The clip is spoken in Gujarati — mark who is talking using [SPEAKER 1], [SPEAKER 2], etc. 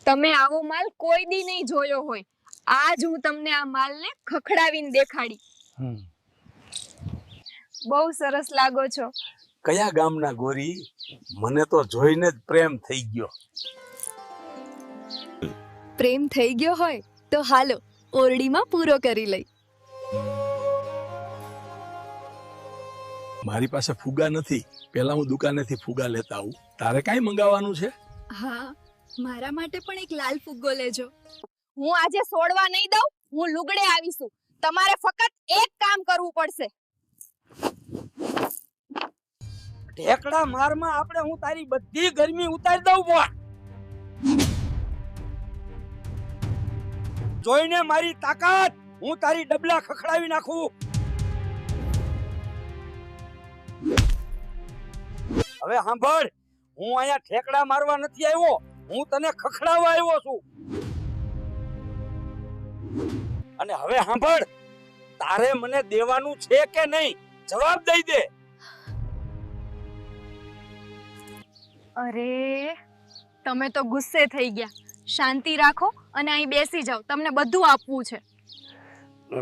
[SPEAKER 1] તમે આવો માલ કોઈ દી નહીં જોયો હોય. આજ હું તમને આ માલને ખખડાવીને દેખાડી. બહુ સરસ લાગો છો.
[SPEAKER 2] કયા ગામના ગોરી? મને તો જોઈને જ પ્રેમ થઈ ગયો.
[SPEAKER 3] પ્રેમ થઈ ગયો હોય તો હાલો ઓરડીમાં પૂરો કરી લઈ.
[SPEAKER 2] મારી પાસે ફુગા નથી. પેલા હું દુકાનેથી ફુગા લેતા આવું. તારે કાંઈ મંગાવવાનું છે?
[SPEAKER 3] હા, મારા માટે પણ એક લાલ ફુગ્ગો લેજો.
[SPEAKER 1] હું આજે છોડવા નહીં દઉં. હું લુગડે આવીશું. તમારે ફક્ત એક કામ કરવું પડશે.
[SPEAKER 4] ઢેકડા મારમાં આપણે હું તારી બધી ગરમી ઉતારી દઉં બોલ. જોઈને મારી તાકાત હું તારી ડબલા ખખડાવી નાખું. હવે સાંભળ, હું અહીંયા ઠેકડા મારવા નથી આવ્યો, હું તને ખખડાવવા આવ્યો છું. અને હવે સાંભળ, તારે મને દેવાનું છે કે નહીં જવાબ દઈ દે.
[SPEAKER 1] અરે તમે તો ગુસ્સે થઈ ગયા. શાંતિ રાખો અને અહીં બેસી જાઓ. તમને બધું આપવું છે.